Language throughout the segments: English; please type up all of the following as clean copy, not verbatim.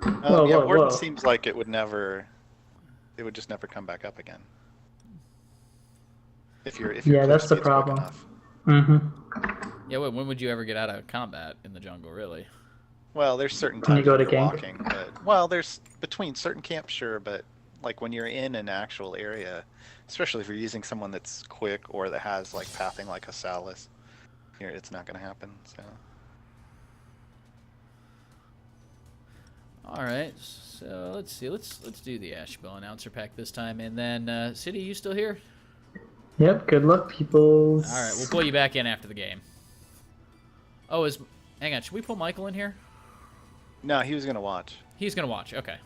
Whoa, Yeah, whoa, Warden whoa. seems like it would never, it would just never come back up again. If your Yeah, push that's the speed's quick problem. enough. Yeah, when would you ever get out of combat in the jungle, really? Well, there's certain When you times go when to you're gank. walking, but well, there's between certain camps, sure, but like when you're in an actual area, especially if you're using someone that's quick or that has like pathing like a Salus, here it's not going to happen. So. All right, so let's see. Let's do the Ashbell announcer pack this time, and then Ciddy, you still here? Yep, good luck, people. All right, we'll pull you back in after the game. Oh, hang on. Should we pull Michael in here? No, he was going to watch. He's gonna watch. Okay.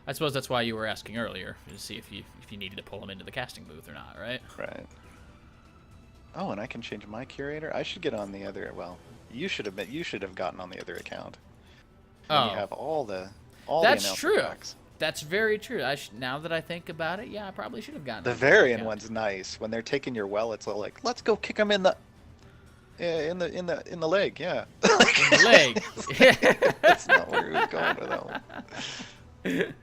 I suppose that's why you were asking earlier, to see if you needed to pull him into the casting booth or not, right? Right. Oh, and I can change my curator. I should get on the other. Well, you should have gotten on the other account. And Oh, you have all the that's announcer true. packs. That's very true. Now that I think about it, yeah, I probably should have gotten The on Varian account. one's nice. When they're taking your well, it's all like, let's go kick him in the, in the leg. Yeah. In the leg. That's not where he was going with that one.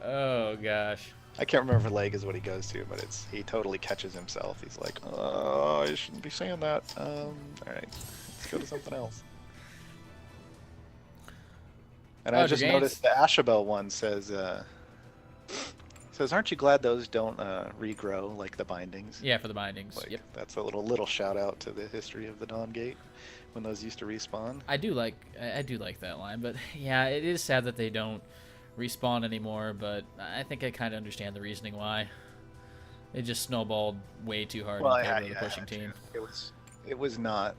Oh gosh. I can't remember if leg is what he goes to, but he totally catches himself. He's like, oh, I shouldn't be saying that. All right, let's go to something else. And I just noticed the Ashabel one says, aren't you glad those don't regrow like the bindings? Yeah, for the bindings. Like, yep. That's a little shout out to the history of the Dawn Gate when those used to respawn. I do like that line, but yeah, it is sad that they don't respawn anymore, but I think I kind of understand the reasoning why. It just snowballed way too hard in favor of the pushing team. It was not.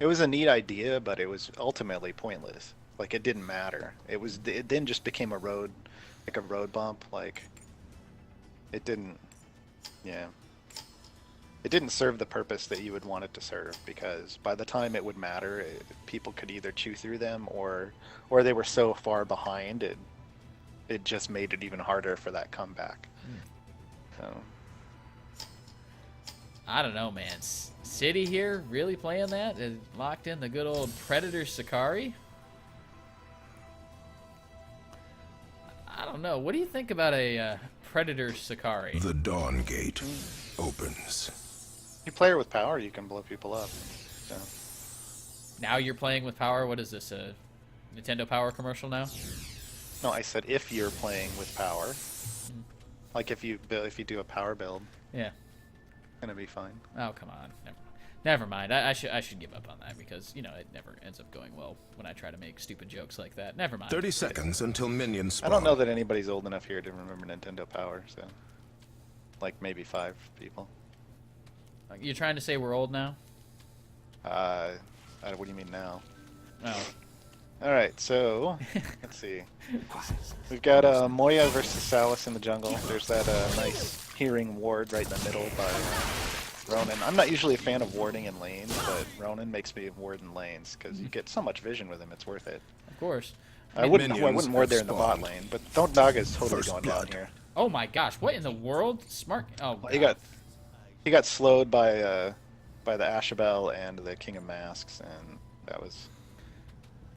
It was a neat idea, but it was ultimately pointless. Like, it didn't matter. It then just became a road bump. Like, it didn't. Yeah. It didn't serve the purpose that you would want it to serve, because by the time it would matter, people could either chew through them or they were so far behind it just made it even harder for that comeback. So I don't know, man. Ciddy here really playing that and locked in the good old Predator Sakari. I don't know. What do you think about a Predator Sakari? The Dawn Gate opens. you play her with power, you can blow people up. So. Now you're playing with power. What is this? A Nintendo Power commercial now? No, I said if you're playing with power, like if you do a power build, Yeah. it's gonna be fine. Oh, come on. Never mind. I should give up on that because, you know, it never ends up going well when I try to make stupid jokes like that. Never mind. 30 seconds until minions I spawn. don't know that anybody's old enough here to remember Nintendo Power, so like maybe 5 people. You're trying to say we're old now? What do you mean now? Oh. All right, so let's see. We've got Moya versus Salus in the jungle. There's that nice hearing ward right in the middle by Ronan. I'm not usually a fan of warding in lanes, but Ronan makes me ward in lanes because you get so much vision with him. It's worth it. Of course. I wouldn't Minions ward there in the bot spawned. lane, but Thundaga is totally First going blood. down here. Oh my gosh, what in the world? Smart. Oh, He got slowed by the Ashabel and the King of Masks, and that was.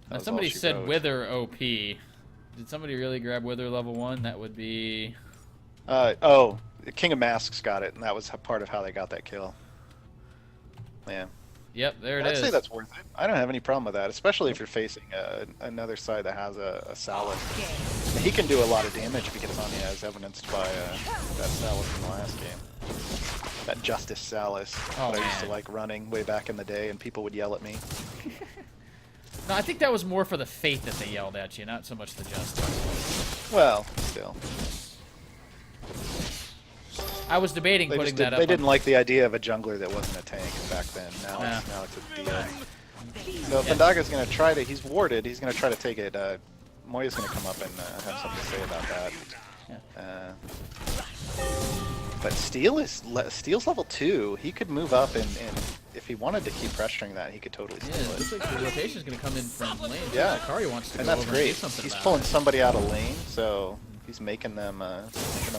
Now, was somebody all she said wrote. Wither OP. Did somebody really grab Wither level 1? That would be... Oh, the King of Masks got it, and that was part of how they got that kill. Yeah. Yep, there it I'd is. say that's worth it. I don't have any problem with that, especially if you're facing another side that has a Salus. He can do a lot of damage if he gets on you, as evidenced by that Salus in the last game. That Justice Salus Oh, that I used to man. like running way back in the day, and people would yell at me. No, I think that was more for the fate that they yelled at you, not so much the justice. Well, still. I was debating They, putting that up. they didn't like the idea of a jungler that wasn't a tank back then. Now, Yeah. now it's a deal. So Thundaga's going to try to... He's warded. He's going to try to take it. Moya's going to come up and have something to say about that. But Steel's level 2. He could move up, and if he wanted to keep pressuring that, he could totally Yeah, steal it looks it. like the rotation's going to come in from lane. Yeah. Sakari wants to And go that's over and do great. something He's about pulling it. somebody out of lane, so he's making them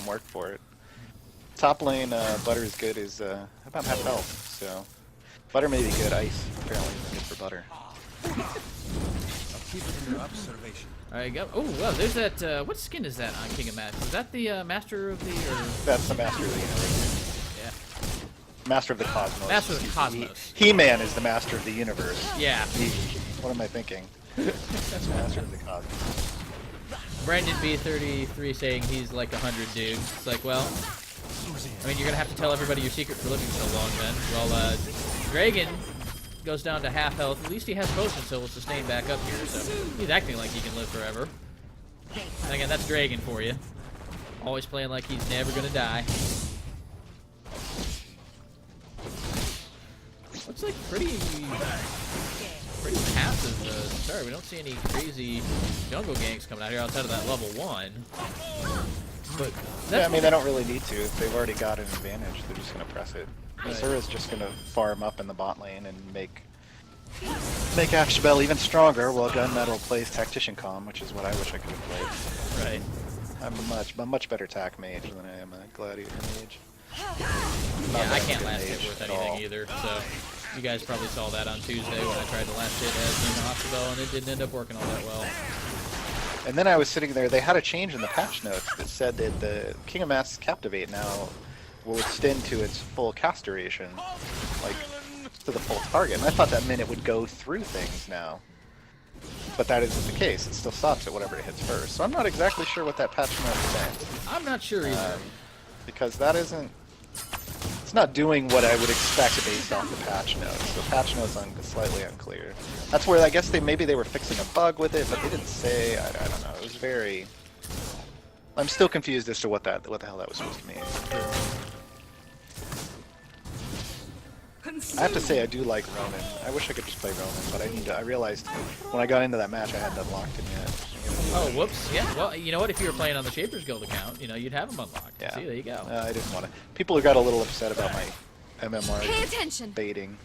work for it. Top lane, Butter is good, is about half health, so Butter may be good. Ice apparently isn't good for Butter. Keep it under observation. All right, go. Oh, well, there's that. What skin is that on King of Magic? Is that the Master of the? Or... That's the Master of the Universe. Yeah. Master of the Cosmos. Master of the Cosmos. He-Man is the Master of the Universe. Yeah. What am I thinking? That's Master of the Cosmos. Brandon B33 saying he's like 100 dudes. It's like, well, I mean, you're gonna have to tell everybody your secret for living so long, then. Well, Dragon goes down to half health. At least he has potions, so we'll sustain back up here. So he's acting like he can live forever. And again, that's Dragon for you. Always playing like he's never gonna die. Looks like pretty passive start. We don't see any crazy jungle ganks coming out here outside of that level 1. But yeah, I mean, they don't really need to. If they've already got an advantage, they're just going to press it. Azura's just going to farm up in the bot lane and make Afterbell even stronger while Gunnmetal plays Tactician Comm, which is what I wish I could have played. Right. I'm a much better TAC mage than I am a Gladiator mage. Yeah, I can't last hit worth anything either, so you guys probably saw that on Tuesday when I tried to last hit as an Afterbell, and it didn't end up working all that well. And then I was sitting there, they had a change in the patch notes that said that the King of Masks Captivate now will extend to its full cast duration, like to the full target. And I thought that meant it would go through things now. But that isn't the case. It still stops at whatever it hits first. So I'm not exactly sure what that patch note meant. I'm not sure either. Because that isn't... It's not doing what I would expect based off the patch notes. The patch notes are slightly unclear. That's where I guess maybe they were fixing a bug with it, but they didn't say. I don't know. It was very. I'm still confused as to what the hell that was supposed to mean. I have to say I do like Ronin. I wish I could just play Ronin, but I need to. I realized when I got into that match I hadn't unlocked him yet. Oh, whoops. Yeah, well, you know what? If you were playing on the Shapers Guild account, you know, you'd have him unlocked. Yeah. See, there you go. I didn't want to. People got a little upset about my MMR baiting.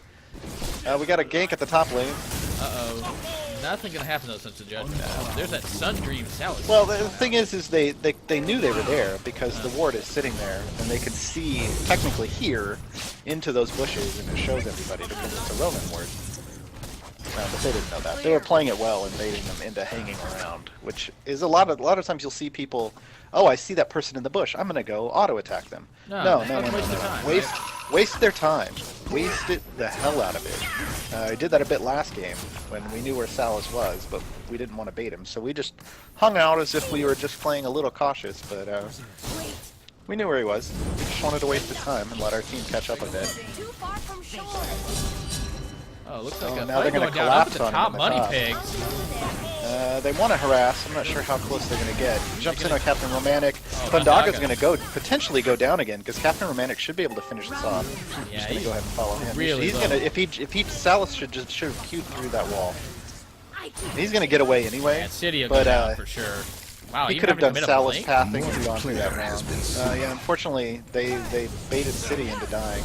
We got a gank at the top lane. Uh-oh. Nothing gonna happen though since the judgment. Oh, there's that Sun Dream Salad. Well, the thing is they knew they were there because the ward is sitting there, and they could see technically here into those bushes, and it shows everybody because it's a Roman ward. But they didn't know that. They were playing it well and baiting them into hanging around, which is a lot of times you'll see people. Oh, I see that person in the bush. I'm gonna go auto attack them. No. Waste their time. Waste it the hell out of it. I did that a bit last game when we knew where Salas was, but we didn't want to bait him, so we just hung out as if we were just playing a little cautious. But we knew where he was. We just wanted to waste his time and let our team catch up a bit. Oh, looks like now they're going gonna down up at collapse the on top him. money pigs. They want to harass. I'm not sure how close they're going to get. Jumps in on Captain Romantic. Thundaga's going to potentially go down again because Captain Romantic should be able to finish this off. Yeah, just going to go ahead and follow him. Really he's going to if Salas should have queued through that wall. He's going to get away anyway. Yeah, Ciddy will go down for sure. Wow, he could have done Salas pathing if he'd gone through that round. Yeah, unfortunately they baited Ciddy into dying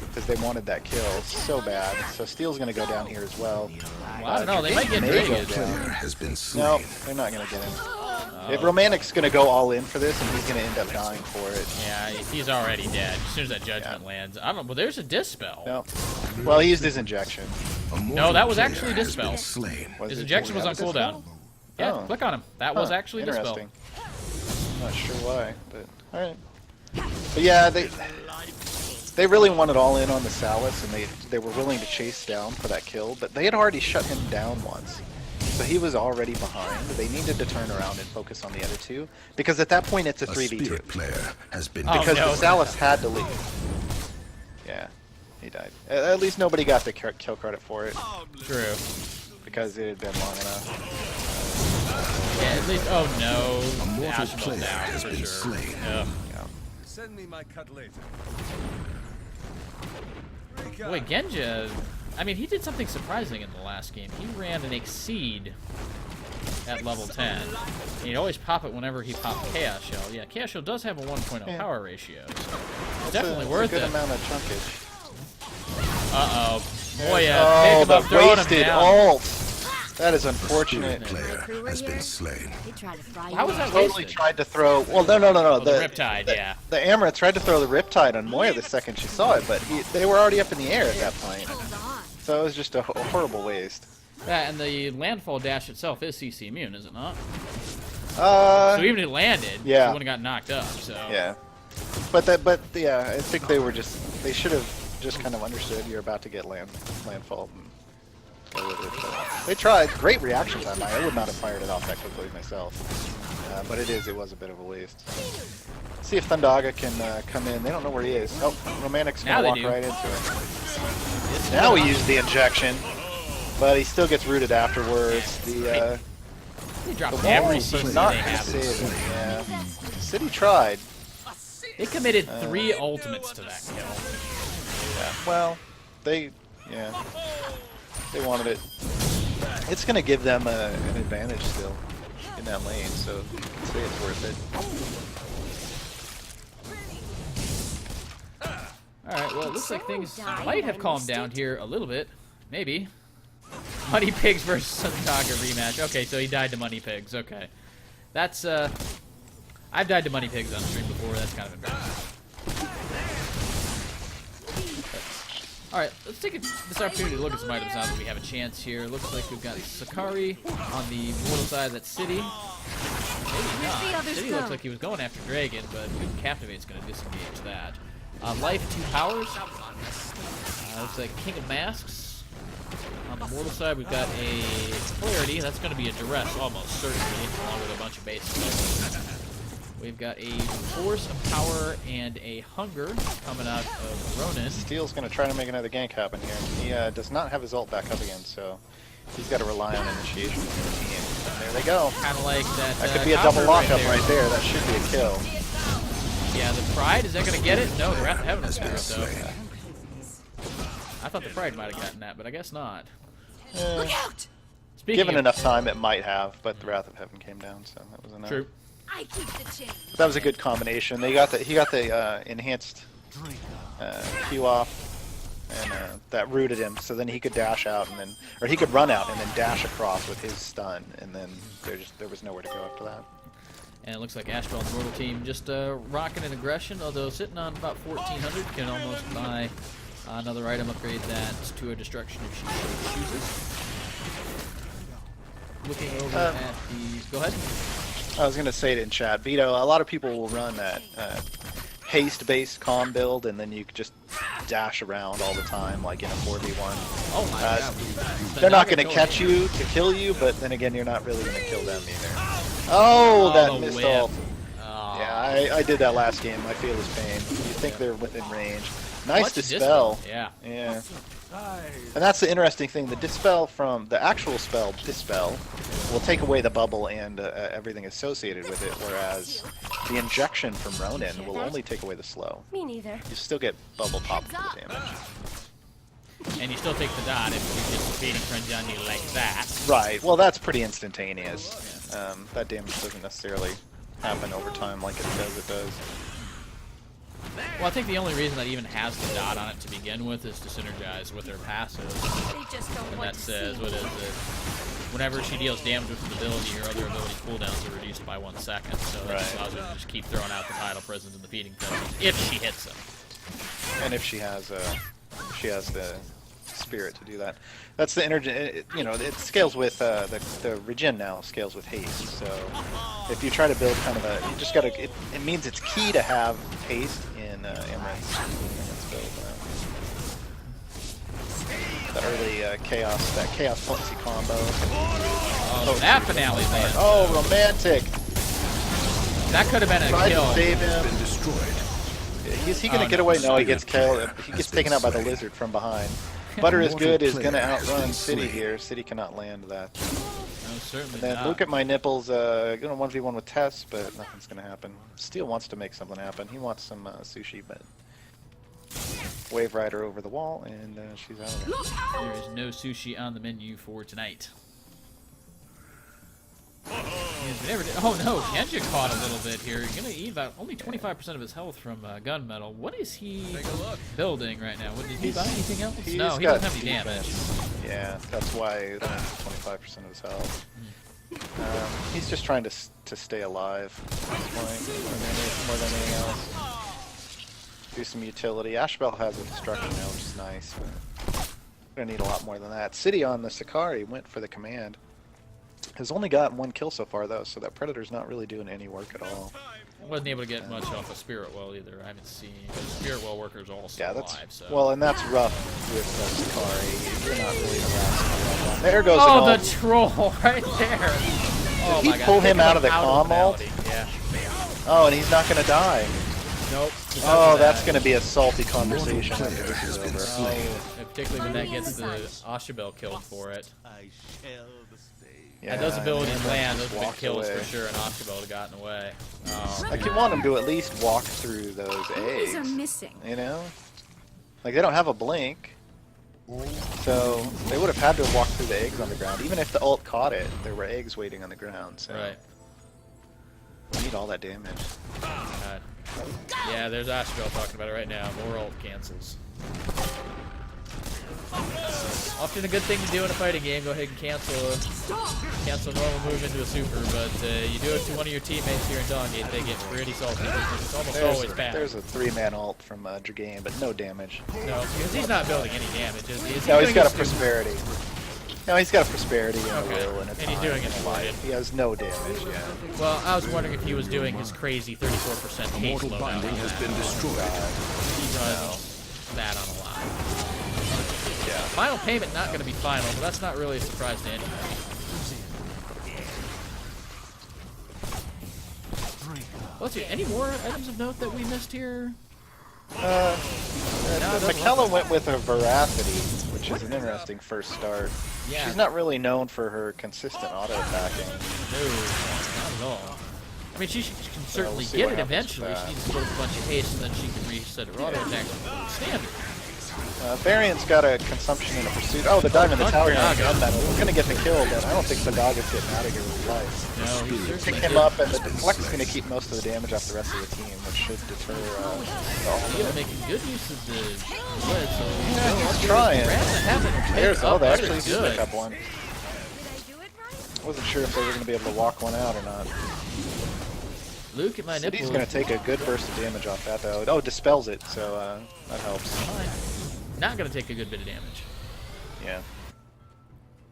because they wanted that kill so bad. So Steel's going to go down here as well. Well, I don't know, they might get Dragon. No, they're not going to get him. If Romantic's going to go all in for this, and he's going to end up dying for it. Yeah, he's already dead as soon as that judgment lands. I don't know, well, there's a Dispel. No. Well, he used his injection. No, that was actually Dispel. His injection was on cooldown. Yeah, click on him. That was actually Dispel. I'm not sure why, but alright. But yeah, they really wanted all in on the Salas, and they were willing to chase down for that kill, but they had already shut him down once. So he was already behind. They needed to turn around and focus on the other two, because at that point it's a 3v2. Player has been because the Salas had to leave. Yeah, he died. At least nobody got the kill credit for it. True. Because it had been long enough. Yeah, at least. Oh no. The Asheville down has for been sure. slain. Yeah. Send me my cut later. Wait, Genja. I mean, he did something surprising in the last game. He ran an Exceed at level 10. And he'd always pop it whenever he popped Chaos Shell. Yeah, Chaos Shell does have a 1.0 power ratio, so it's definitely worth it. It's a good amount of chunkage. Uh-oh. Moya, pick him up, throwing him down. Ult. That is unfortunate. Player has been slain. How was that Totally wasted? tried to throw. Well, no. Oh, the Riptide, yeah. The Amaranth tried to throw the Riptide on Moya the second she saw it, but they were already up in the air at that point. So it was just a horrible waste. Yeah, and the landfall dash itself is CC immune, is it not? So even if it landed, yeah. it wouldn't have got knocked up. So Yeah. But yeah, I think they should have just kind of understood you're about to get landfall. And go with it. They tried. Great reaction time. I would not have fired it off that quickly myself. But it was a bit of a waste. See if Thundaga can come in. They don't know where he is. Oh, Romantic's going to walk right into it. Now we use the injection, but he still gets rooted afterwards. The dropped every CC not they have. Yeah. Ciddy tried. They committed 3 ultimates to that kill. Yeah. Well, they wanted it. It's going to give them an advantage still in that lane, so I'd say it's worth it. Alright, well, it looks like things might have calmed down here a little bit. Maybe. Money Pigs versus Thundaga rematch. Okay, so he died to Money Pigs. Okay. That's, I've died to Money Pigs on stream before. That's kind of embarrassing. Alright, let's take this opportunity to look at some items now that we have a chance here. Looks like we've got Sakari on the mortal side. That's Ciddy. Maybe not. Ciddy looks like he was going after Dragon, but Captivate's going to disengage that. Life 2 powers. Looks like King of Masks. On the mortal side, we've got a Clarity. That's going to be a Duress, almost certainly, along with a bunch of bases. We've got a Force, a Power, and a Hunger coming out of Ronin. Steel's going to try to make another gank happen here. He does not have his ult back up again, so he's got to rely on initiation. And there they go. Kind of like that. That could be a double lockup right there. That should be a kill. Yeah, the Pride, is that going to get it? No, the Wrath of Heaven is screwed, though. I thought the Pride might have gotten that, but I guess not. Look out! Given enough time, it might have, but the Wrath of Heaven came down, so that was enough. True. I keep the chain. That was a good combination. He got the enhanced Q off, and that rooted him. So then he could dash out and or he could run out and then dash across with his stun, and then there was nowhere to go after that. And it looks like Astral's mortal team just rocking an aggression, although sitting on about 1,400, can almost buy another item, upgrade that to a destruction if she so chooses. Looking over at the... Go ahead. I was going to say it in chat. Vito, a lot of people will run that haste-based comm build, and then you just dash around all the time, like in a 4v1. Oh my god. They're not going to catch you to kill you, but then again, you're not really going to kill them either. Oh, that missed ult. Oh. Yeah, I did that last game. I feel his pain. You think they're within range. Nice dispel. Yeah. Yeah. And that's the interesting thing. The dispel from the actual spell, dispel, will take away the bubble and everything associated with it, whereas the injection from Ronin will only take away the slow. Me neither. You still get bubble pop for the damage. And you still take the dot if you're just feeding friends on you like that. Right. Well, that's pretty instantaneous. That damage doesn't necessarily happen over time like it says it does. Well, I think the only reason that even has the dot on it to begin with is to synergize with her passive. And that says, what is it? Whenever she deals damage with an ability, her other ability cooldowns are reduced by 1 second. So that just allows her to just keep throwing out the tidal presence and the feeding presence if she hits them. And if she has the spirit to do that. That's the energy. You know, it scales with the regen now scales with haste. So if you try to build kind of a, you just gotta. It means it's key to have haste in Emirates build. The early chaos, that chaos potency combo. Oh, that finale man. Oh, romantic. That could have been a kill. To save him. Been destroyed. Is he gonna get away? No, he gets killed. He gets taken out by the lizard from behind. Butter is good is going to outrun Ciddy here. Ciddy cannot land that. No, certainly and then not. Lukeatmynipples going to 1v1 with Tess, but nothing's going to happen. Steel wants to make something happen. He wants some sushi, but Wave Rider over the wall, and she's out of there. There is no sushi on the menu for tonight. Oh no, Genja caught a little bit here. He's going to eat about only 25% of his health from Gunnmetal. What is he building right now? Did he buy anything else? No, he doesn't have any damage. Yeah, that's why 25% of his health. He's just trying to stay alive at this point, more than anything else. Do some utility. Ashbel has a destruction now, which is nice. But Gonna need a lot more than that. Ciddy on the Sakari went for the command. Has only gotten 1 kill so far though, so that Predator's not really doing any work at all. Wasn't able to get much off of Spirit Well either. I haven't seen Spirit Well workers all still alive. So. Well, and that's rough with Sakari. You're not really harassing. There goes the troll right there. Oh Did my he God. pull him out of the comm ult? Yeah. Oh, and he's not gonna die. Nope. Oh, that's gonna be a salty conversation after this is over. Oh, particularly when that gets the Ashabel killed for it. Yeah, those abilities and land, just those would be walked kills away. for sure, and Ashabel would have gotten away. I could want him to at least walk through those eggs. Are missing. You know? Like, they don't have a blink. So, they would have had to have walked through the eggs on the ground. Even if the ult caught it, there were eggs waiting on the ground. So. Right. We need all that damage. God. Yeah, there's Ashabel talking about it right now. More ult cancels. Often a good thing to do in a fighting game. Go ahead and cancel a normal move into a super, but you do it to one of your teammates here in Dawngate, they get pretty salty. It's almost always bad. There's a 3-man ult from Dragain, but no damage. No, because he's not building any damage. No, he's got a prosperity. No, he's got a prosperity and a will and a and he's doing it for it. He has no damage, yeah. Well, I was wondering if he was doing his crazy 34% hate Mortal loadout. binding has been destroyed. He runs that on a lot. Yeah. Final payment not going to be final, but that's not really a surprise to anyone. Let's see, any more items of note that we missed here? McKella went with a Veracity, which is an interesting first start. Yeah. She's not really known for her consistent auto-attacking. No, not at all. I mean, she can certainly we'll see get what it happens eventually. with She that. needs to put up a bunch of haste, and then she can reset her auto attack standard. Variant's got a consumption and a pursuit. Oh, the Diamond, the Tower Gun, Thundaga. Gunmetal. We're gonna get the kill, but I don't think Thundaga's getting out of here with life. No, he's Pick certainly him good. up, and the deflect's gonna keep most of the damage off the rest of the team, which should deter the Steel ultimate. making good use of the lead, so He's trying. Rather have it There's, pick oh, up, they that actually is did good. pick up one. I wasn't sure if they were gonna be able to walk one out or not. Lukeatmynipples. He's gonna take a good burst of damage off that though. Oh, dispels it, so that helps. Not gonna take a good bit of damage. Yeah.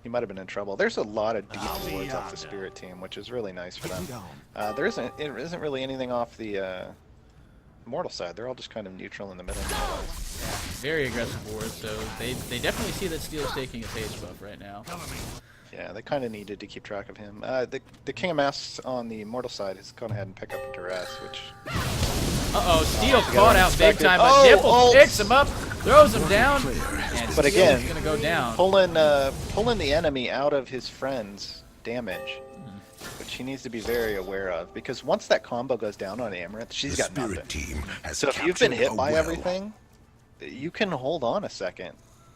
He might have been in trouble. There's a lot of deep wards off the Spirit team, which is really nice for them. There isn't really anything off the Mortal side. They're all just kind of neutral in the middle. Very aggressive board, so they definitely see that Steel's taking a stage buff right now. Yeah, they kind of needed to keep track of him. The King of Masks on the Mortal side has gone ahead and picked up a duress, which... Uh-oh, Steel caught out big time, but Oh, Nipple ult. picks him up, throws him down, and But Steel again, is gonna go down. pulling the enemy out of his friend's damage, which he needs to be very aware of, because once that combo goes down on Amaranth, she's The got Spirit nothing. team has So if you've been captured hit a by well. everything, you can hold on a second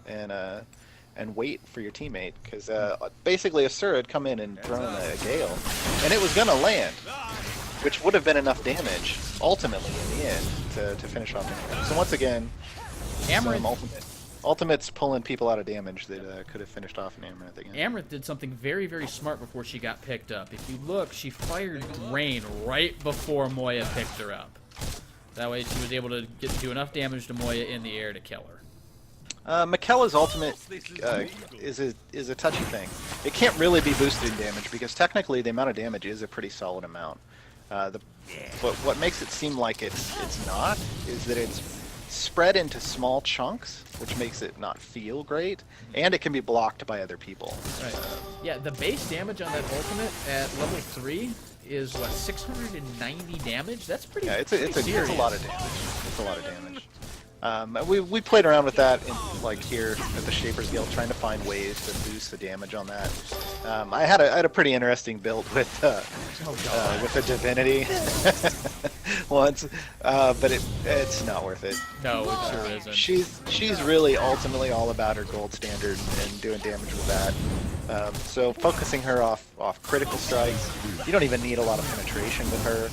and wait for your teammate, because basically Asura had come in and thrown a Gale, and it was gonna land, which would have been enough damage ultimately in the end to finish off Amaranth. So once again, Amaranth, Ultimate's pulling people out of damage that could have finished off an Amaranth again. Amaranth did something very, very smart before she got picked up. If you look, she fired Drain right before Moya picked her up. That way she was able to do enough damage to Moya in the air to kill her. Mikella's ultimate is a touchy thing. It can't really be boosted in damage because technically the amount of damage is a pretty solid amount. But what makes it seem like it's not is that it's spread into small chunks, which makes it not feel great, and it can be blocked by other people. Right. Yeah, the base damage on that ultimate at level 3 is what, 690 damage? That's pretty. Yeah, it's pretty a lot of damage. It's a lot of damage. We played around with that like here at the Shaper's Guild, trying to find ways to boost the damage on that. I had a pretty interesting build with a Divinity once, but it's not worth it. No, it sure isn't. She's really ultimately all about her gold standard and doing damage with that. So focusing her off critical strikes, you don't even need a lot of penetration with her.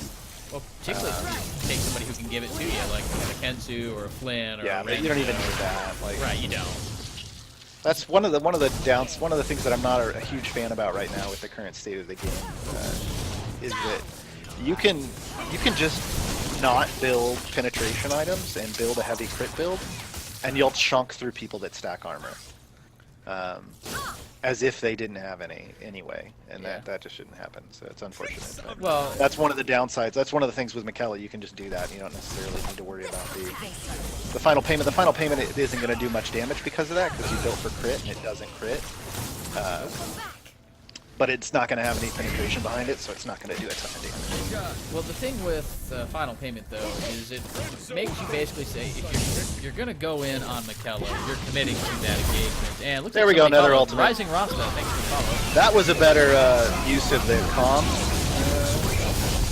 Well, particularly if you take somebody who can give it to you, like a Kensu or a Flynn or Yeah, a but you don't even need that. Like, Right, you don't. that's one of the things that I'm not a huge fan about right now with the current state of the game, is that you can just not build penetration items and build a heavy crit build, and you'll chunk through people that stack armor. as if they didn't have any anyway, and Yeah. that just shouldn't happen. So it's unfortunate. But Well, that's one of the downsides. That's one of the things with McKellar. You can just do that. You don't necessarily need to worry about the final payment. The final payment isn't going to do much damage because of that, because you built for crit and it doesn't crit. But it's not going to have any penetration behind it, so it's not going to do a ton of damage. well, the thing with final payment though is it makes you basically say if you're gonna go in on McKellar, you're committing to that engagement. And it looks There like we go, somebody another followed. ultimate. Rising Rasta, thanks for the follow. That was a better use of the calm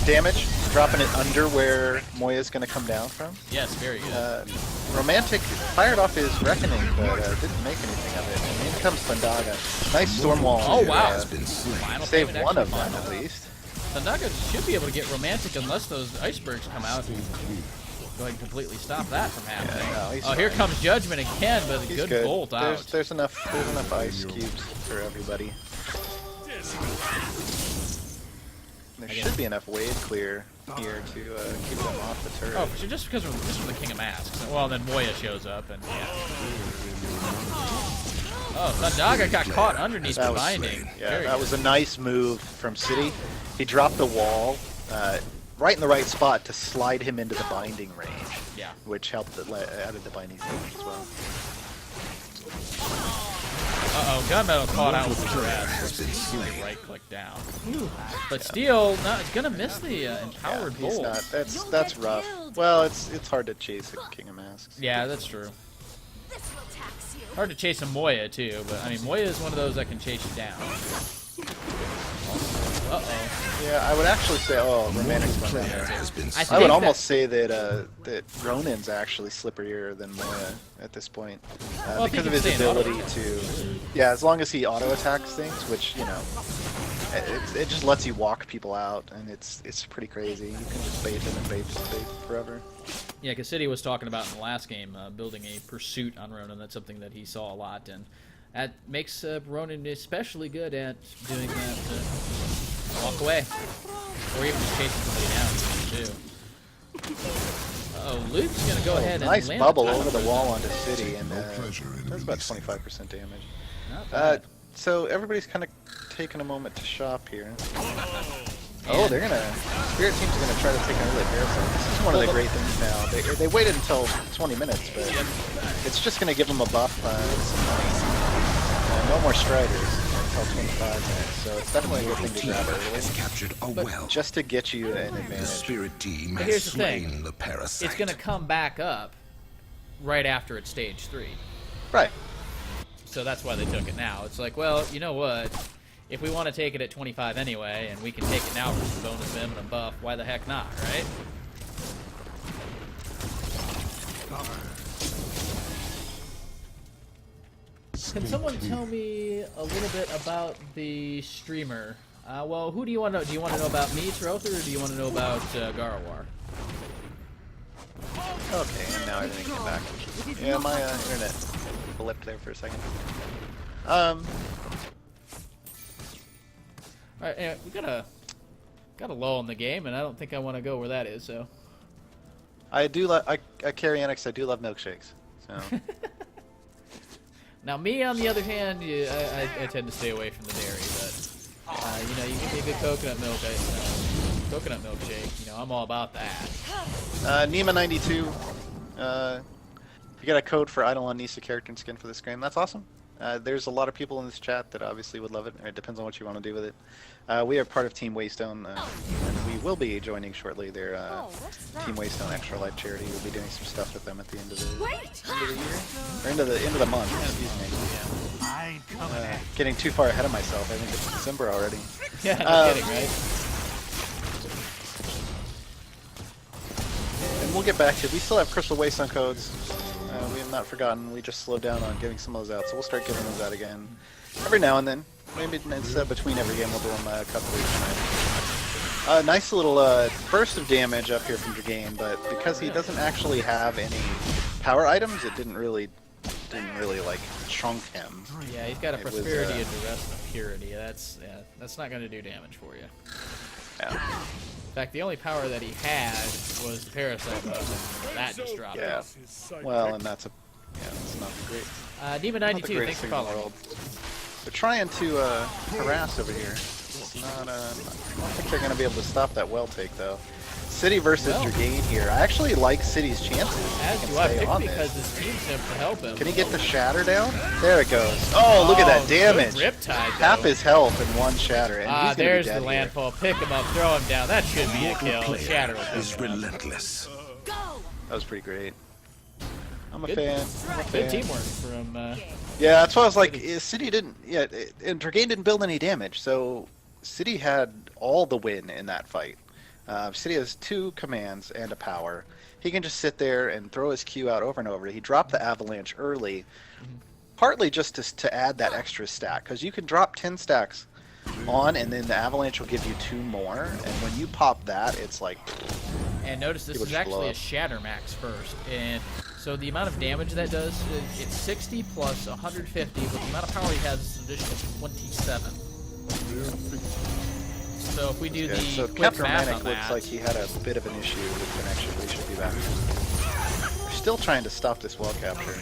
damage, dropping it under where Moya's going to come down from. Yes, very good. Romantic fired off his Reckoning, but didn't make anything of it. And in comes Thundaga. Nice storm wall. Oh, wow. Has been slain. Final Saved payment one of actually them at final. least. Thundaga should be able to get romantic unless those icebergs come out and go ahead and completely stop that from happening. Yeah, no, he's Oh, here fine. comes Judgment again, but a He's good bolt out. There's enough ice cubes for everybody. There should be enough wave clear here to keep them off the turret. Oh, so just because of the King of Masks. Well, then Moya shows up and yeah. Oh, Thundaga got caught underneath the binding. Yeah, Very that good. was a nice move from Ciddy. He dropped the wall right in the right spot to slide him into the binding range. Yeah. Which helped added the binding damage as well. Uh-oh, Gunnmetal caught out with the grab. Has been slain. Right click down. But Steel, no, it's gonna miss the empowered He's bolt. not. That's rough. Well, it's hard to chase a King of Masks. Yeah, that's true. Hard to chase a Moya too, but I mean Moya is one of those that can chase you down. Uh-oh. Yeah, I would actually say, Romantic's one down there. Has been I slain. I would think almost say that that Ronin's actually slipperier than Moya at this point, Well, if he because of can his stay in auto ability to. Yeah, as long as he auto attacks things, which it just lets you walk people out, and it's pretty crazy. You can just bait them and bait forever. Yeah, because Ciddy was talking about in the last game building a pursuit on Ronin. That's something that he saw a lot, and that makes Ronin especially good at doing that. Walk away, or even just chasing somebody down too. Oh, Luke's gonna go ahead and Nice land bubble the over the wall onto Ciddy, and pleasure in that's about releasing 25% damage. Not bad. So everybody's kind of taking a moment to shop here. Oh, they're gonna. Spirit Team's gonna try to take an early parasite. This is one of the great things now. They waited until 20 minutes, but it's just gonna give them a buff, some money. No more Striders until 25 minutes, so it's definitely a good thing to grab Has early, captured a well. just to get you an The advantage. spirit team But has here's the thing. slain the parasite. It's gonna come back up right after it's stage 3. Right. So that's why they took it now. It's like, well, you know what? If we want to take it at 25 anyway, and we can take it now for some bonus vim and a buff, why the heck not, right? Can someone tell me a little bit about the streamer? Well, who do you want to know? Do you want to know about me, Trother, or do you want to know about Garwar? Okay, and now everything came back. Yeah, my internet blipped there for a second. Alright, anyway, we got a lull in the game, and I don't think I want to go where that is, so... I do love. I carry Annex. I do love milkshakes. So Now, me, on the other hand, I tend to stay away from the dairy, but, you know, you give me a good coconut milk, coconut milkshake, you know, I'm all about that. Nima92. You got a code for Idle on Nisa character and skin for this game. That's awesome. There's a lot of people in this chat that obviously would love it. It depends on what you want to do with it. We are part of Team Waystone, and we will be joining shortly their Team Waystone Extra Life charity. We'll be doing some stuff with them at the end of the year, or end of the month. Excuse me. Getting too far ahead of myself. I think it's December already. Yeah, no kidding, right? And we'll get back to it. We still have Crystal Waystone codes. We have not forgotten. We just slowed down on giving some of those out, so we'll start giving those out again every now and then. Maybe instead between every game, we'll do them a couple weeks. Nice little burst of damage up here from Dragain, but because he doesn't actually have any power items, it didn't really like chunk him. Yeah, he's got a It was, prosperity and the rest of purity. That's not going to do damage for you. Yeah. In fact, the only power that he had was the parasite buff, and that just dropped Yeah. off. Well, and that's Yeah, it's not the great. Demon Not the 92, greatest thanks for thing in the following. world. They're trying to harass over here. It's not. I don't think they're gonna be able to stop that well take though. City versus Well. Dragain here. I actually like City's chances. As He can do I, stay particularly on because this. his team seems to help him. Can he get the shatter down? There it goes. Oh, look at that damage. Riptide, Half his health in one shatter, and he's gonna be there's dead the here. landfall. Pick him up, throw him down. That should be a kill. Shatter Is will relentless. That was pretty great. I'm a Good. fan. I'm a fan. Good teamwork from. Yeah, that's why I was like, City didn't. Yeah, and Dragain didn't build any damage, so City had all the win in that fight. City has 2 commands and a power. He can just sit there and throw his Q out over and over. He dropped the avalanche early, partly just to add that extra stack, because you can drop 10 stacks on, and then the avalanche will give you 2 more. And when you pop that, it's like. And notice this People is just blow actually a up. shatter max first, and so the amount of damage that does, it's 60 plus 150, but the amount of power he has is an additional 27. So if we do Okay, the so quick Captain math Romantic on looks that, like he had a bit of an issue with connection, but he should be back. We're still trying to stop this well capture.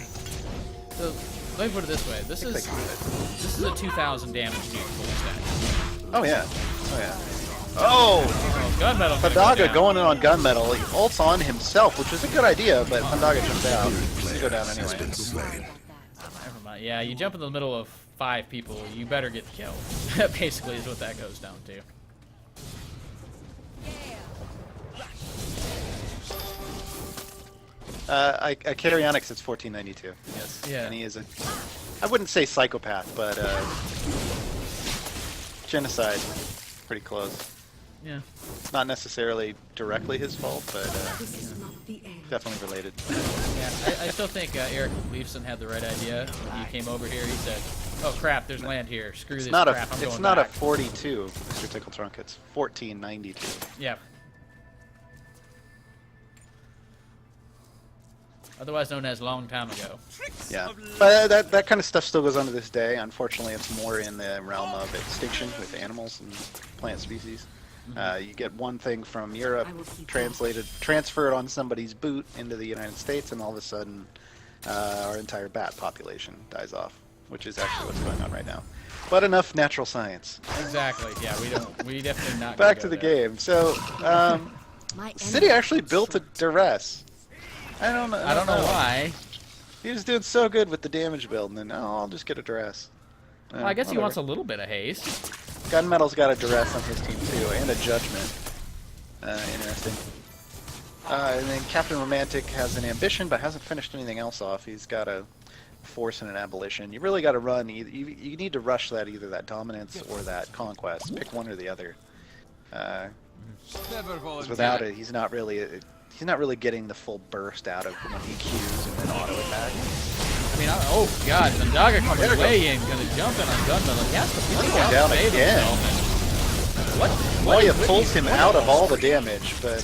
so let me put it this way: this I think is they can do it. this is a 2,000 damage nuke full stack. Oh yeah. Oh yeah. Oh! Oh, Gunnmetal. Thundaga going in on Gunmetal. He ults on himself, which is a good idea, but Thundaga jumped out. He's go down Has anyway. been slain. Never mind. Yeah, you jump in the middle of 5 people, you better get the kill. Basically, is what that goes down to. I carry Onyx, it's 1492. Yes. Yeah. And he is a, I wouldn't say psychopath, but genocide. Pretty close. Yeah. It's not necessarily directly his fault, but definitely related. Yeah, I still think Eric Leifson had the right idea. When he came over here, he said, "Oh crap, there's land here. Screw It's this not crap. I'm it's going not back." a 42, Mr. Tickle Trunk. It's 1492. Yeah. Otherwise known as long time ago. Yeah, but that kind of stuff still goes on to this day. Unfortunately, it's more in the realm of extinction with animals and plant species. You get one thing from Europe transferred on somebody's boot into the United States, and all of a sudden, our entire bat population dies off, which is actually what's going on right now. But enough natural science. Exactly. Yeah, we definitely not. Back gonna to the go there. game. So, City actually built a duress. I don't know. I don't know why. He was doing so good with the damage build, and then I'll just get a duress. Well, I guess he wants a little bit of haste. Gunmetal's got a duress on his team too, and a judgment. Interesting. And then Captain Romantic has an ambition, but hasn't finished anything else off. He's got a force and an abolition. You really got to run. You need to rush that, either that dominance or that conquest. Pick one or the other. Never 'Cause volunteer. without it, he's not really getting the full burst out of when he Qs and then auto attack. I mean, oh god, Thundaga coming way in, gonna jump in on Gunnmetal. He has to He's he going has down to save again. himself. What? Moya what pulls is- him what out is- of all the damage, but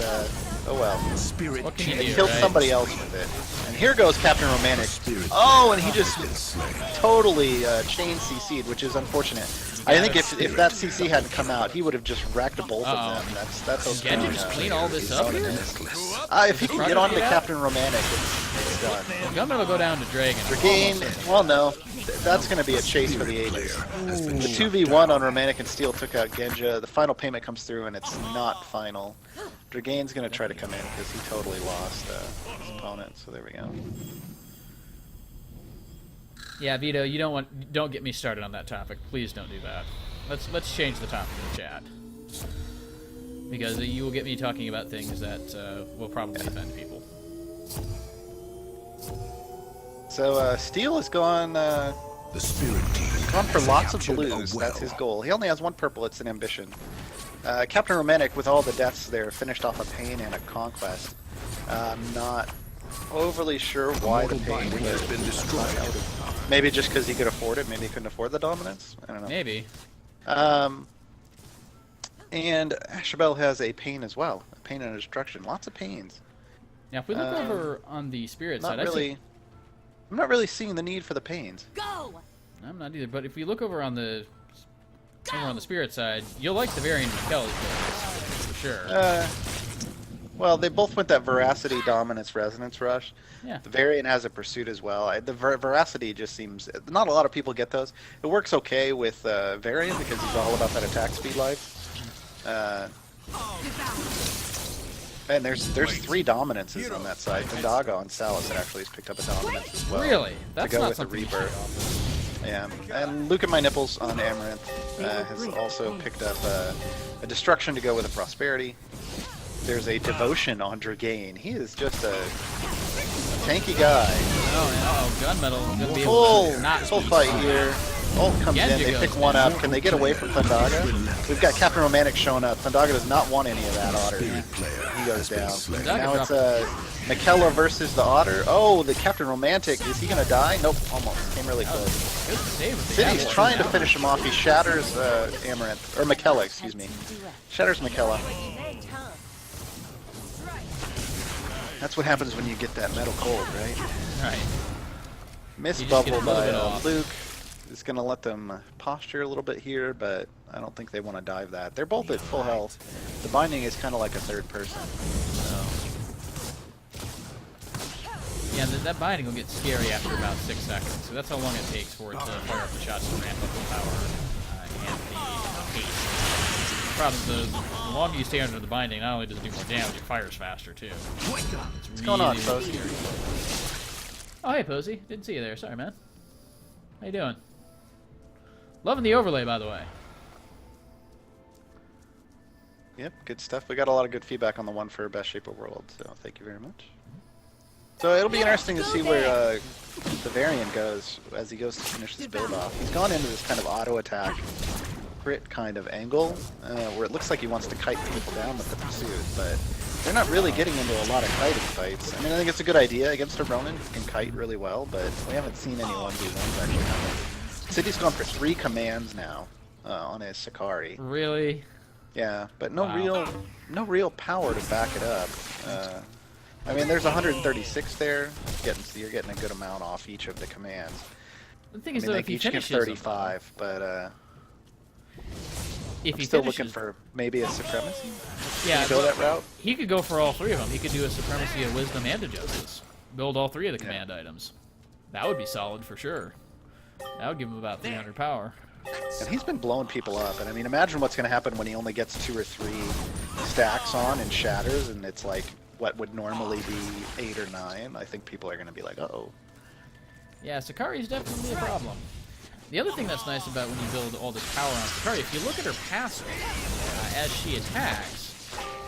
oh well. Spirit What can you He do, killed right? somebody else with it. And here goes Captain Romantic. Spirit Oh, and he just has been slain. totally chain CC'd, which is unfortunate. I think if that CC hadn't come out, he would have just wrecked both of them. That's okay. Genja just clean all this up here? Relentless. If he can get onto Captain Romantic, it's done. Gunnmetal go down to Dragon. Regain, well no, that's going to be a chase for the ages. The 2v1 on Romantic and Steel took out Genja. The final payment comes through and it's not final. Dragain's going to try to come in because he totally lost his opponent, so there we go. Yeah, Vito, you don't get me started on that topic. Please don't do that. Let's change the topic in the chat. Because you will get me talking about things that will probably offend people. So Steel has gone The spirit team for has lots of captured a blues. well. That's his goal. He only has one purple. It's an ambition. Captain Romantic, with all the deaths there, finished off a Pain and a Conquest. I'm not overly sure why the Mortal Pain binding has been destroyed. Maybe just because he could afford it. Maybe he couldn't afford the dominance. I don't know. Maybe. And Ashabel has a Pain as well. A Pain and a Destruction. Lots of Pains. Now, if we look over on the spirit Not side, I really. see. I'm not really seeing the need for the Pains. I'm not either. But if we look over on the spirit side, you'll like the variant of Kelly's build, for sure. Well, they both went that Veracity, Dominance, Resonance Rush. Yeah. The Variant has a Pursuit as well. The Veracity just seems... Not a lot of people get those. It works okay with Variant because he's all about that attack speed life. And there's 3 dominances on that side. Thundaga on Salus actually has picked up a dominance as well. Really? That's to go not with the something Rebirth. Yeah. And Lukeatmynipples on Amaranth has also picked up a Destruction to go with a Prosperity. There's a Devotion on Dragain. He is just a tanky guy. Oh, Gunnmetal gonna be able to not full fight here. Ult comes in, they pick one up. Can they get away from Thundaga? We've got Captain Romantic showing up. Thundaga does not want any of that Otter. He goes down. Now it's Michaela versus the Otter. Oh, the Captain Romantic. Is he going to die? Nope, almost. Came really close. Ciddy's trying to finish him off. He shatters Amaranth. Or Michaela, excuse me. Shatters Michaela. That's what happens when you get that metal cold, right? Right. Missed bubble by Luke. Is going to let them posture a little bit here, but I don't think they want to dive that. They're both at full health. The binding is kind of like a third person. Yeah, that binding will get scary after about 6 seconds. So that's how long it takes for it to fire up the shots to ramp up the power and the haste. The problem is the longer you stay under the binding, not only does it do more damage, it fires faster too. What's going on, Posey? Oh, hey, Posey. Didn't see you there. Sorry, man. How you doing? Loving the overlay, by the way. Yep, good stuff. We got a lot of good feedback on the one for Best Shape of World, so thank you very much. So it'll be interesting to see where the Variant goes as he goes to finish this build off. He's gone into this kind of auto attack, crit kind of angle, where it looks like he wants to kite people down with the Pursuit, but they're not really getting into a lot of kiting fights. I mean, I think it's a good idea against a Ronin who can kite really well, but we haven't seen any 1v1s actually happen. Ciddy's gone for 3 commands now on his Sakari. Really? Yeah, but no real power to back it up. I mean, there's 136 there. You're getting a good amount off each of the commands. The thing is, though, if he each give finishes 35, but if I'm he still finishes, looking for maybe a Supremacy. Yeah, can you go that route. He could go for all 3 of them. He could do a Supremacy, a Wisdom, and a Justice. Build all 3 of the command items. That would be solid for sure. That would give him about 300 power. And he's been blowing people up. And I mean, imagine what's going to happen when he only gets 2 or 3 stacks on and shatters, and it's like what would normally be 8 or 9. I think people are going to be like, uh-oh. Yeah, Sakari is definitely a problem. The other thing that's nice about when you build all this power on Sakari, if you look at her passive, as she attacks,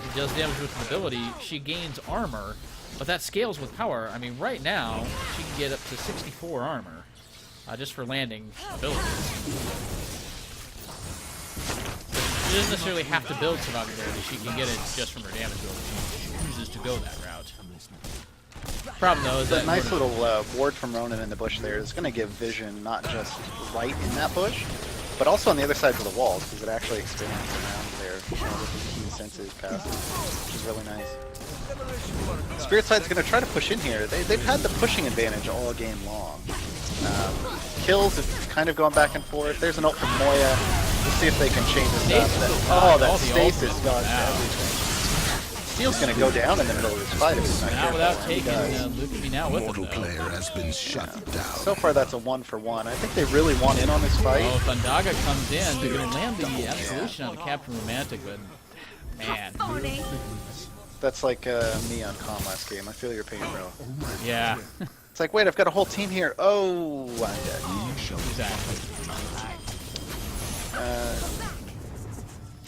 she does damage with an ability, she gains armor, but that scales with power. I mean, right now, she can get up to 64 armor. Just for landing abilities. She doesn't necessarily have to build survival ability, she can get it just from her damage ability. She chooses to go that route. Problem though is that nice little ward from Ronin in the bush there is going to give vision not just right in that bush, but also on the other sides of the walls, because it actually expands around there with the keen senses passive, which is really nice. Spirit Side's going to try to push in here. They've had the pushing advantage all game long. Kills have kind of gone back and forth. There's an ult from Moya. We'll see if they can change this up. Oh, that stasis dodged everything. Steel's going to go down in the middle of this fight if he's not careful. Without taking Luke now with him, Mortal player has been shut down. So far that's a 1-for-1. I think they really want in on this fight. Oh, Thundaga comes in. They're going to land the Absolution on the Captain Romantic, but man. That's like me on Calm last game. I feel your pain, bro. Yeah. It's like, wait, I've got a whole team here. Oh, I'm dead. Exactly.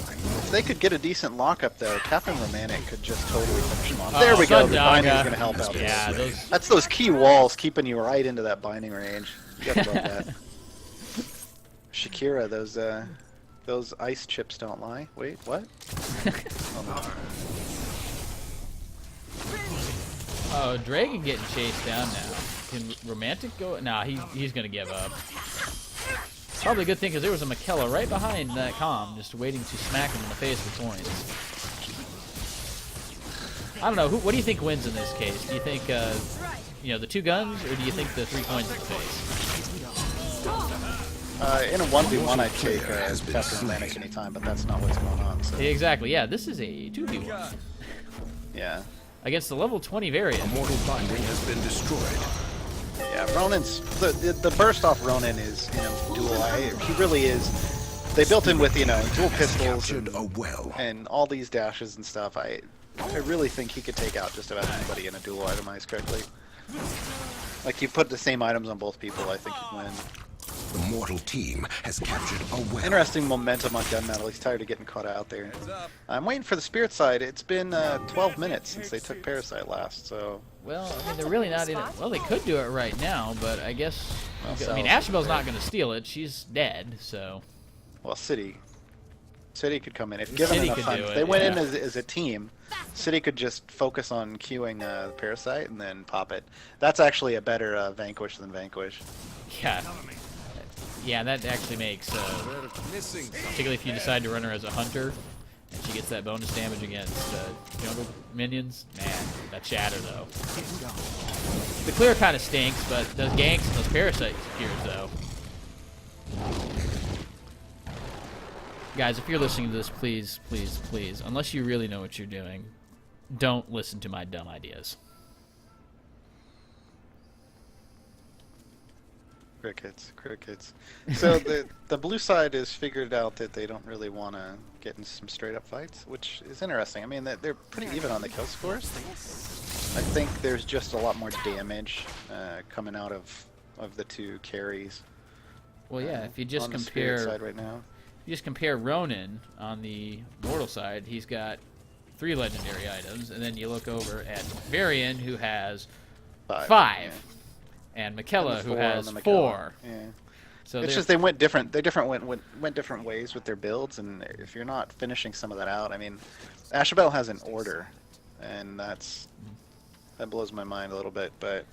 If they could get a decent lockup, though, Captain Romantic could just totally finish him off. There we go. The binding is going to help out. Yeah, that's those key walls keeping you right into that binding range. You got to love that. Shakira, those ice chips don't lie. Wait, what? Oh, no. Oh, Dragon getting chased down now. Can Romantic go? Nah, he's gonna give up. Probably a good thing because there was a Michaela right behind that comm, just waiting to smack him in the face with coins. I don't know. What do you think wins in this case? Do you think, the 2 guns, or do you think the 3 coins in the face? In a 1v1, I'd take Captain Romantic anytime, but that's not what's going on. So. Exactly. Yeah, this is a 2v1. Yeah. Against the level 20 variant. Mortal binding has been destroyed. Yeah, Ronin's the burst off Ronin is, you know, dual eye. He really is. They built him with, you know, dual pistols and all these dashes and stuff. I really think he could take out just about anybody in a dual itemized correctly. Like, you put the same items on both people, I think you'd win. The mortal team has captured a well. Interesting momentum on Gunnmetal. He's tired of getting caught out there. I'm waiting for the spirit side. It's been 12 minutes since they took Parasite last, so... Well, I mean, they're really not in it. Well, they could do it right now, but I guess... Well, I mean, Ashabel's not going to steal it. She's dead, so... Well, Ciddy could come in. If given Ciddy enough could time, do if it, they went in yeah. as a team, Ciddy could just focus on queuing the Parasite and then pop it. That's actually a better Vanquish than Vanquish. Yeah. Yeah, that actually makes, particularly if you decide to run her as a hunter, and she gets that bonus damage against jungle minions. Man, that shatter though. The clear kind of stinks, but those ganks and those parasite cures though. Guys, if you're listening to this, please, please, please, unless you really know what you're doing, don't listen to my dumb ideas. Crickets. So the blue side has figured out that they don't really want to get in some straight up fights, which is interesting. I mean, they're pretty even on the kill scores. I think there's just a lot more damage coming out of the two carries. Well, yeah, if you just on the compare spirit side right now. If you just compare Ronin on the mortal side, he's got 3 legendary items, and then you look over at Varian, who has 5. Yeah. And Michaela, who has 4. Yeah. So it's just they went different. They went different ways with their builds, and if you're not finishing some of that out, I mean, Ashabel has an order, and that blows my mind a little bit. But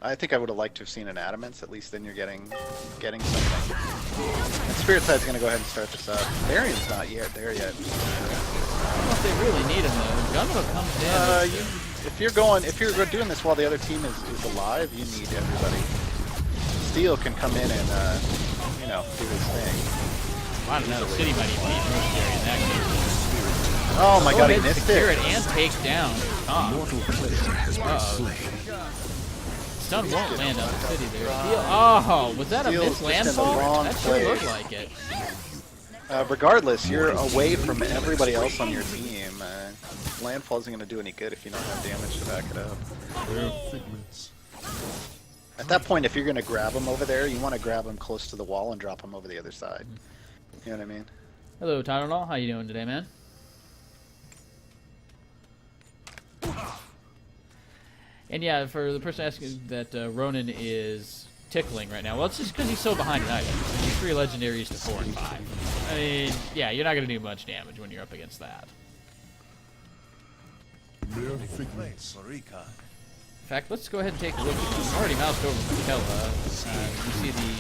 I think I would have liked to have seen an Adamance. At least then you're getting something. And Spirit Side's gonna go ahead and start this up. Varian's not yet there yet. I don't know if they really need him though. Gunnmetal comes in. If you're doing this while the other team is alive, you need everybody. Steel can come in and you know, do his thing. I don't know. City might even need Rosemary in that case. Oh my god, he missed it. And take down Tom. Mortal player has been slain. Stun won't land on the City there. Steel. Oh, was that a Steel's miss just in the wrong landfall? That sure place. looked like it. Regardless, you're away from everybody else on your team. Landfall isn't going to do any good if you don't have damage to back it up. At that point, if you're going to grab him over there, you want to grab him close to the wall and drop him over the other side. You know what I mean? Hello, Tylenol. How you doing today, man? And yeah, for the person asking that Ronin is tickling right now, well, it's just because he's so behind in items. He's 3 legendaries to 4 and 5. I mean, yeah, you're not going to do much damage when you're up against that. In fact, let's go ahead and take a look. I'm already moused over to Michaela. You see the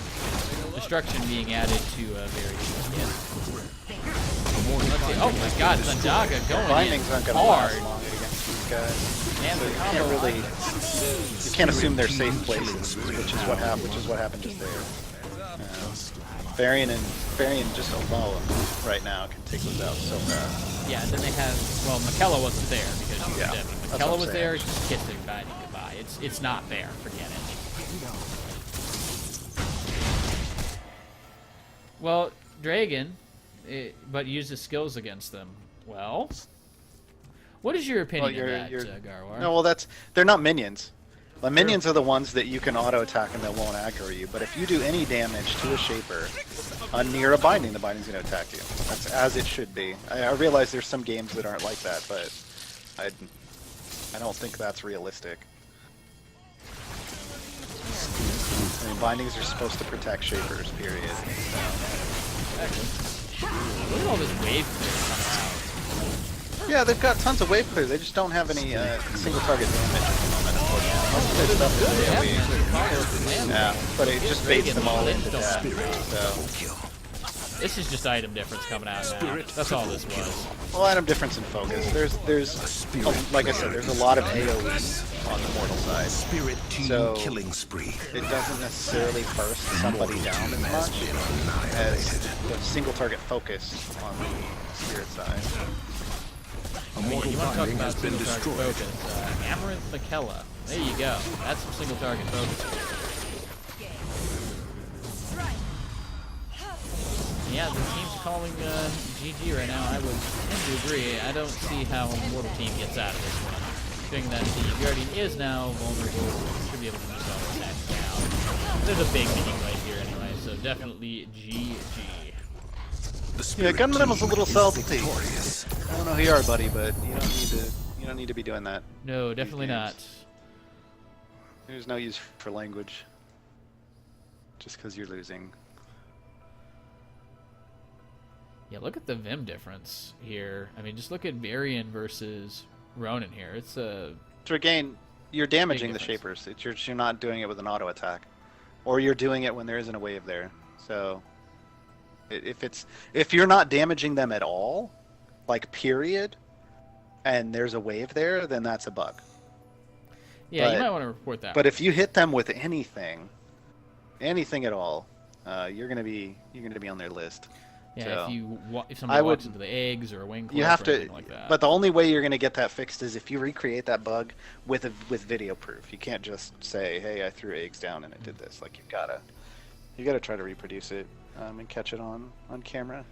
destruction being added to various again. Let's see. Oh my god, Thundaga going Bindings aren't in going to hard. last long against these guys. And So the you combo can't really, you can't assume they're safe places, which is what happened just there. Varian just alone right now can take those out so fast. Yeah, and then they have, well, Michaela wasn't there because she was dead. that's Michaela what I'm was there, saying. just kissed everybody goodbye. It's not there, forget it. Well, Dragon, but uses skills against them. Well, what is your opinion of that, Garwar? No, well, they're not minions. The minions are the ones that you can auto attack and they won't aggro you. But if you do any damage to a shaper near a binding, the binding's going to attack you. That's as it should be. I realize there's some games that aren't like that, but I don't think that's realistic. I mean, bindings are supposed to protect shapers, period. Look at all this wave clear coming out. Yeah, they've got tons of wave clears. They just don't have any single target damage at the moment, unfortunately. Most of their stuff is AoE. Yeah, but it just baits them all into death. So. This is just item difference coming out now. That's all this was. Well, item difference in focus. There's like I said, there's a lot of AoE on the mortal side. Spirit team So killing spree. it doesn't necessarily burst somebody down as much as the single target focus on the spirit side. A Oh, yeah, mortal you want to talk binding about has been single target destroyed. focus. Amaranth McKella. There you go. That's some single target focus. Yeah, the team's calling GG right now. I would tend to agree. I don't see how a Mortal Team gets out of this one. Considering that the Guardian is now vulnerable, should be able to do so attack down. There's a big meeting right here anyway, so definitely GG. Yeah, Gunnmetal's a little salty. Victorious. I don't know who you are, buddy, but you don't need to be doing that. No, definitely not. There's no use for language. Just because you're losing. Yeah, look at the Vim difference here. I mean, just look at Varian versus Ronin here. It's a... To regain, you're damaging the difference. shapers. You're not doing it with an auto attack. Or you're doing it when there isn't a wave there. So, if you're not damaging them at all, like period, and there's a wave there, then that's a bug. Yeah, you might want to report that. But if you hit them with anything at all, you're gonna be on their list. Yeah, So, if somebody walks into the eggs or a wing you clip have or to. anything like that. But the only way you're gonna get that fixed is if you recreate that bug with video proof. You can't just say, "Hey, I threw eggs down and it did this." Like you gotta try to reproduce it and catch it on camera.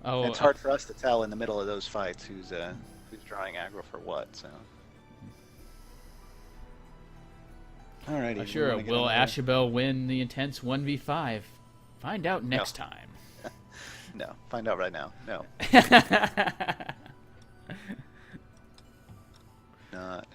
Oh, And it's hard for us to tell in the middle of those fights who's drawing aggro for what. So. Alrighty. sure, will Ashabel win the intense 1v5? Find out next time. No, find out right now. No. Not